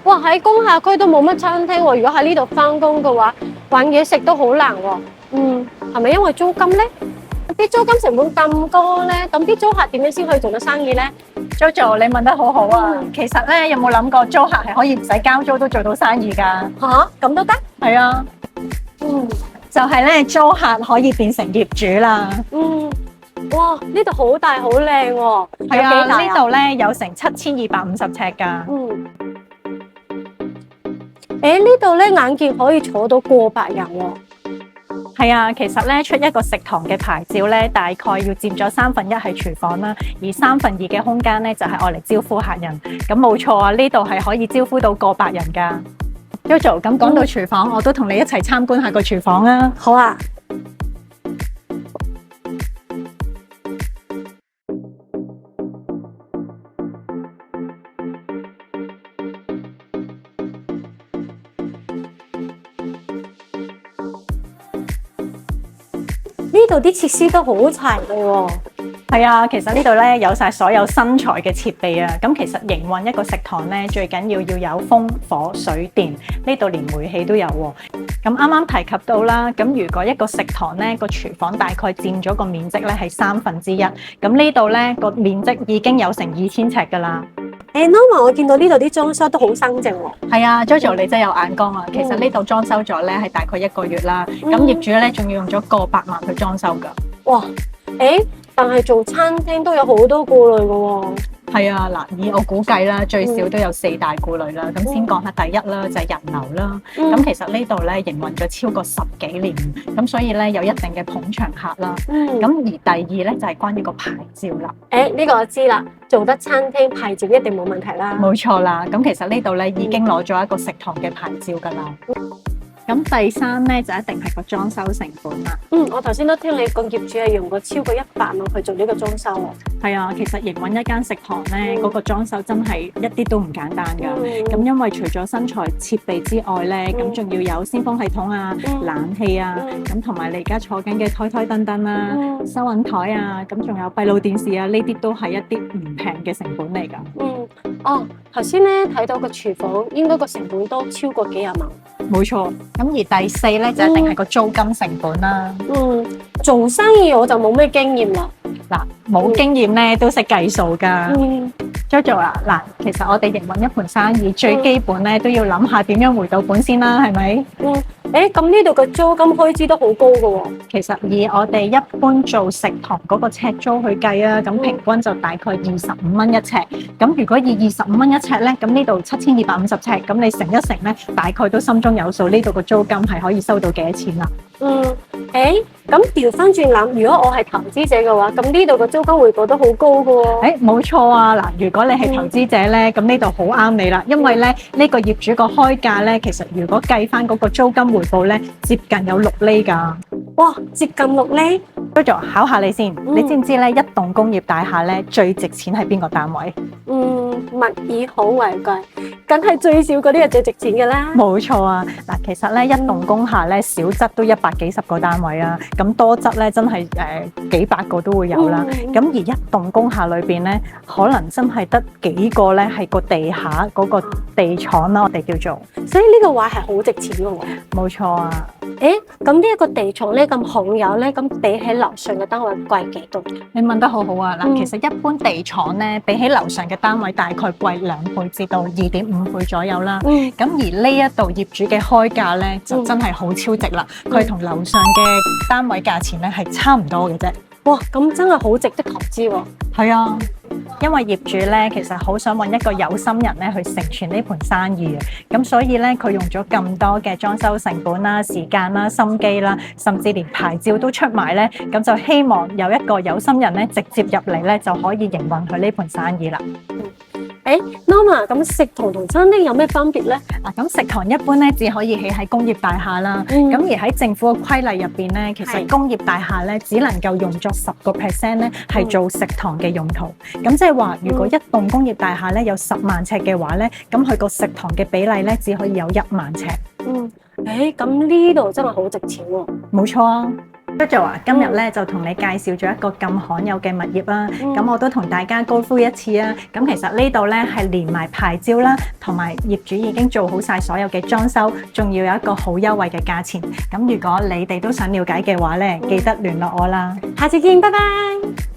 哇！喺工廈區都冇乜餐廳喎。如果喺呢度翻工嘅話，揾嘢食都好難喎。係咪因為租金咧？啲租金成本咁高咧，咁啲租客點樣先可以做到生意咧？ Jojo，你問得好好啊！其實咧，有冇諗過租客係可以唔使交租都做到生意㗎？吓，咁都得？係啊，就係咧，租客可以變成業主啦。哇！呢度好大好靚喎。係啊，呢度咧有成7250尺㗎。呢度咧眼見可以坐到過百人喎。係啊，其實咧出一個食堂嘅牌照咧，大概要佔咗1/3係廚房啦，而2/3嘅空間咧就係愛嚟招呼客人。咁冇錯啊，呢度係可以招呼到過百人㗎。Jojo， 咁講到廚房，我都同你一齊參觀下個廚房啊。好啊。呢度啲設施都好齊嘅喎。係啊，其實呢度咧有晒所有新材嘅設備啊。咁其實營運一個食堂咧，最緊要有風、火、水、電，呢度連煤氣都有喎。咁啱啱提及到啦，咁如果一個食堂咧個廚房大概佔咗個面積咧係1/3，咁呢度咧個面積已經有成2000尺㗎啦。Norma， 我見到呢度啲裝修都好新淨喎。係啊，Jojo，你真係有眼光啊！其實呢度裝修咗咧係大概1個月啦，咁業主咧仲要用咗過百萬去裝修㗎。哇！但係做餐廳都有好多顧慮㗎喎。係啊，嗱，以我估計啦，最少都有4大顧慮啦。咁先講下第一啦，就係人流啦。咁其實呢度咧營運咗超過10幾年，咁所以咧有一定嘅捧場客啦。咁而第二咧就係關於個牌照啦。呢個我知啦，做得餐廳牌照一定冇問題啦。冇錯啦，咁其實呢度咧已經攞咗一個食堂嘅牌照㗎啦。咁第三咧就一定係個裝修成本啦。我頭先都聽你個業主係用過超過100萬去做呢個裝修喎。係啊，其實營運一間食堂咧，嗰個裝修真係一啲都唔簡單㗎。咁因為除咗新材設備之外咧，咁仲要有鮮風系統啊、冷氣啊，咁同埋你而家坐緊嘅台燈燈啊、收銀台啊，咁仲有閉路電視啊，呢啲都係一啲唔平嘅成本嚟㗎。頭先咧睇到個廚房應該個成本都超過幾廿萬。冇錯，咁而第四咧就一定係個租金成本啦。做生意我就冇咩經驗啦。嗱，冇經驗咧都識計數㗎。Jojo 啊，嗱，其實我哋營運一盤生意，最基本咧都要諗下點樣回到本先啦，係咪？咁呢度嘅租金開支都好高㗎喎。其實以我哋一般做食堂嗰個尺租去計啊，咁平均就大概25蚊一尺。咁如果以25蚊一尺咧，咁呢度7250尺，咁你乘一乘咧，大概都心中有數，呢度個租金係可以收到幾多錢啦。咁調翻轉諗，如果我係投資者嘅話，咁呢度個租金回報都好高㗎喎。冇錯啊！嗱，如果你係投資者咧，咁呢度好啱你啦，因為咧呢個業主個開價咧，其實如果計翻嗰個租金回報咧，接近有6厘㗎。哇！接近6厘，Jojo考下你先，你知唔知咧一棟工業大廈咧最值錢係邊個單位？物以好為貴，梗係最少嗰啲係最值錢嘅啦。冇錯啊！嗱，其實咧一棟工廈咧少則都100幾10個單位啊，咁多則咧真係幾百個都會有啦。咁而一棟工廈裏邊咧，可能真係得幾個咧係個地下嗰個地廠啦，我哋叫做。所以呢個話係好值錢嘅喎。冇錯啊！咁呢一個地廠咧咁罕有咧，咁比起樓上嘅單位貴幾多？你問得好好啊！嗱，其實一般地廠咧比起樓上嘅單位大概貴2倍至到2.5倍左右啦。咁而呢一度業主嘅開價咧就真係好超值啦！佢同樓上嘅單位價錢咧係差唔多嘅啫。哇！咁真係好值得投資喎。係啊。因為業主咧，其實好想揾一個有心人咧去承傳呢盤生意嘅，咁所以咧佢用咗咁多嘅裝修成本啦、時間啦、心機啦，甚至連牌照都出埋咧，咁就希望有一個有心人咧直接入嚟咧就可以營運佢呢盤生意啦。Norma， 咁食堂同餐廳有咩分別咧？咁食堂一般咧只可以起喺工業大廈啦，咁而喺政府嘅規例入邊咧，其實工業大廈咧只能夠用作10% 咧係做食堂嘅用途。咁即係話，如果一棟工業大廈咧有10萬尺嘅話咧，咁佢個食堂嘅比例咧只可以有1萬尺。咁呢度真係好值錢喎。冇錯啊！ Jojo 啊，今日咧就同你介紹咗一個咁罕有嘅物業啦。咁我都同大家 go through 一次啊。咁其實呢度咧係連埋牌照啦，同埋業主已經做好晒所有嘅裝修，仲要有一個好優惠嘅價錢。咁如果你哋都想了解嘅話咧，記得聯絡我啦。下次見，拜拜。